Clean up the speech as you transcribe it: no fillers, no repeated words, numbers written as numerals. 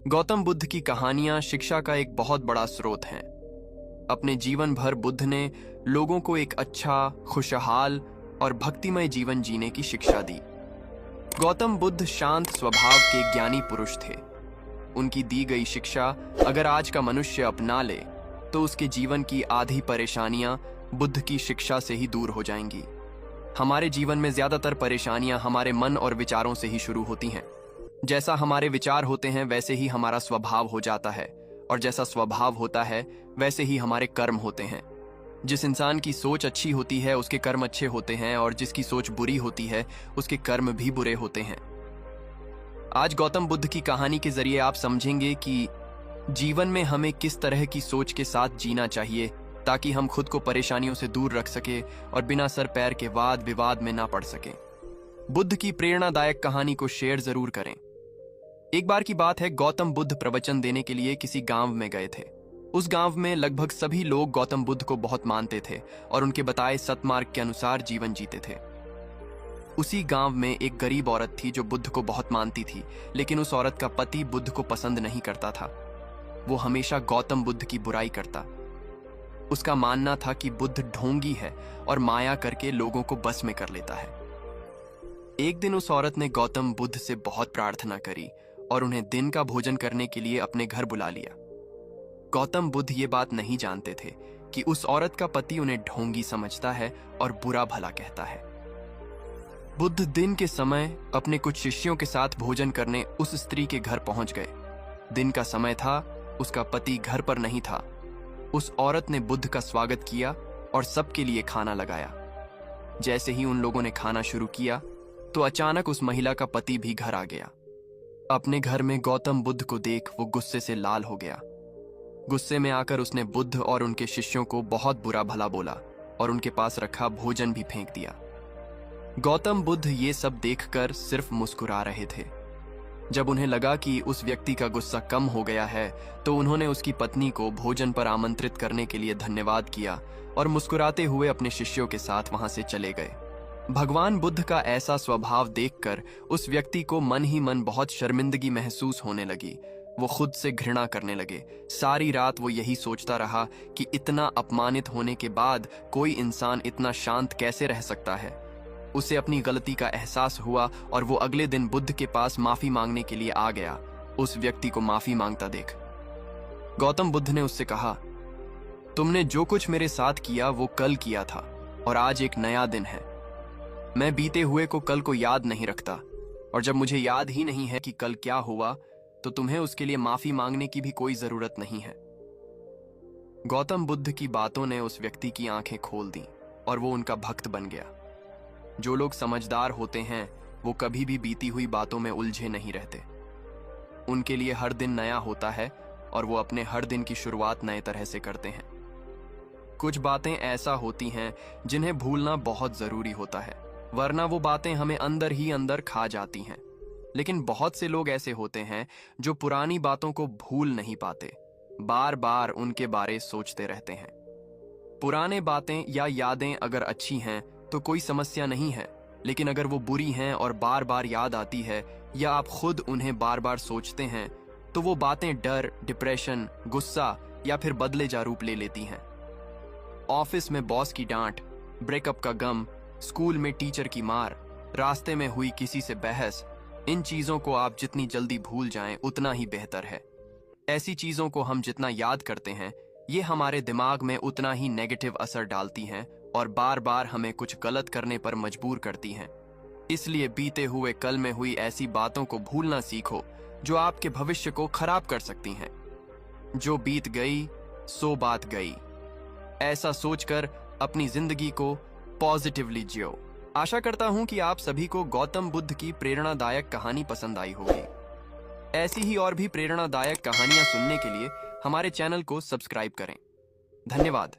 गौतम बुद्ध की कहानियां शिक्षा का एक बहुत बड़ा स्रोत हैं। अपने जीवन भर बुद्ध ने लोगों को एक अच्छा, खुशहाल और भक्तिमय जीवन जीने की शिक्षा दी। गौतम बुद्ध शांत स्वभाव के ज्ञानी पुरुष थे। उनकी दी गई शिक्षा अगर आज का मनुष्य अपना ले तो उसके जीवन की आधी परेशानियां बुद्ध की शिक्षा से ही दूर हो जाएंगी। हमारे जीवन में ज्यादातर परेशानियां हमारे मन और विचारों से ही शुरू होती हैं। जैसा हमारे विचार होते हैं वैसे ही हमारा स्वभाव हो जाता है, और जैसा स्वभाव होता है वैसे ही हमारे कर्म होते हैं। जिस इंसान की सोच अच्छी होती है उसके कर्म अच्छे होते हैं, और जिसकी सोच बुरी होती है उसके कर्म भी बुरे होते हैं। आज गौतम बुद्ध की कहानी के जरिए आप समझेंगे कि जीवन में हमें किस तरह की सोच के साथ जीना चाहिए ताकि हम खुद को परेशानियों से दूर रख सके और बिना सर पैर के वाद विवाद में ना पड़ सके। बुद्ध की प्रेरणादायक कहानी को शेयर जरूर करें। एक बार की बात है, गौतम बुद्ध प्रवचन देने के लिए किसी गांव में गए थे। उस गांव में लगभग सभी लोग गौतम बुद्ध को बहुत मानते थे और उनके बताए सतमार्ग के अनुसार जीवन जीते थे। उसी गांव में एक गरीब औरत थी जो बुद्ध को बहुत मानती थी, लेकिन उस औरत का पति बुद्ध को पसंद नहीं करता था। वो हमेशा गौतम बुद्ध की बुराई करता। उसका मानना था कि बुद्ध ढोंगी है और माया करके लोगों को बस में कर लेता है। एक दिन उस औरत ने गौतम बुद्ध से बहुत प्रार्थना करी और उन्हें दिन का भोजन करने के लिए अपने घर बुला लिया। गौतम बुद्ध ये बात नहीं जानते थे कि उस औरत का पति उन्हें ढोंगी समझता है और बुरा भला कहता है। बुद्ध दिन के समय अपने कुछ शिष्यों के साथ भोजन करने उस स्त्री के घर पहुंच गए। दिन का समय था, उसका पति घर पर नहीं था। उस औरत ने बुद्ध का स्वागत किया और सबके लिए खाना लगाया। जैसे ही उन लोगों ने खाना शुरू किया तो अचानक उस महिला का पति भी घर आ गया। अपने घर में गौतम बुद्ध को देख वो गुस्से से लाल हो गया। गुस्से में आकर उसने बुद्ध और उनके शिष्यों को बहुत बुरा भला बोला और उनके पास रखा भोजन भी फेंक दिया। गौतम बुद्ध ये सब देखकर सिर्फ मुस्कुरा रहे थे। जब उन्हें लगा कि उस व्यक्ति का गुस्सा कम हो गया है तो उन्होंने उसकी पत्नी को भोजन पर आमंत्रित करने के लिए धन्यवाद किया और मुस्कुराते हुए अपने शिष्यों के साथ वहां से चले गए। भगवान बुद्ध का ऐसा स्वभाव देखकर उस व्यक्ति को मन ही मन बहुत शर्मिंदगी महसूस होने लगी। वो खुद से घृणा करने लगे। सारी रात वो यही सोचता रहा कि इतना अपमानित होने के बाद कोई इंसान इतना शांत कैसे रह सकता है। उसे अपनी गलती का एहसास हुआ और वो अगले दिन बुद्ध के पास माफी मांगने के लिए आ गया। उस व्यक्ति को माफी मांगता देख गौतम बुद्ध ने उससे कहा, तुमने जो कुछ मेरे साथ किया वो कल किया था और आज एक नया दिन है। मैं बीते हुए को कल को याद नहीं रखता, और जब मुझे याद ही नहीं है कि कल क्या हुआ तो तुम्हें उसके लिए माफी मांगने की भी कोई जरूरत नहीं है। गौतम बुद्ध की बातों ने उस व्यक्ति की आंखें खोल दी और वो उनका भक्त बन गया। जो लोग समझदार होते हैं वो कभी भी बीती हुई बातों में उलझे नहीं रहते। उनके लिए हर दिन नया होता है और वो अपने हर दिन की शुरुआत नए तरह से करते हैं। कुछ बातें ऐसा होती हैं जिन्हें भूलना बहुत जरूरी होता है, वरना वो बातें हमें अंदर ही अंदर खा जाती हैं। लेकिन बहुत से लोग ऐसे होते हैं जो पुरानी बातों को भूल नहीं पाते, बार बार उनके बारे सोचते रहते हैं। पुराने बातें या यादें अगर अच्छी हैं तो कोई समस्या नहीं है, लेकिन अगर वो बुरी हैं और बार बार याद आती है या आप खुद उन्हें बार बार सोचते हैं तो वो बातें डर, डिप्रेशन, गुस्सा या फिर बदले रूप ले लेती हैं। ऑफिस में बॉस की डांट, ब्रेकअप का गम, स्कूल में टीचर की मार, रास्ते में हुई किसी से बहस, इन चीजों को आप जितनी जल्दी भूल जाएं उतना ही बेहतर है। ऐसी चीजों को हम जितना याद करते हैं ये हमारे दिमाग में उतना ही नेगेटिव असर डालती हैं और बार बार हमें कुछ गलत करने पर मजबूर करती हैं। इसलिए बीते हुए कल में हुई ऐसी बातों को भूलना सीखो जो आपके भविष्य को खराब कर सकती हैं। जो बीत गई सो बात गई, ऐसा सोचकर अपनी जिंदगी को पॉजिटिवली जियो। आशा करता हूं कि आप सभी को गौतम बुद्ध की प्रेरणादायक कहानी पसंद आई होगी। ऐसी ही और भी प्रेरणादायक कहानियां सुनने के लिए हमारे चैनल को सब्सक्राइब करें। धन्यवाद।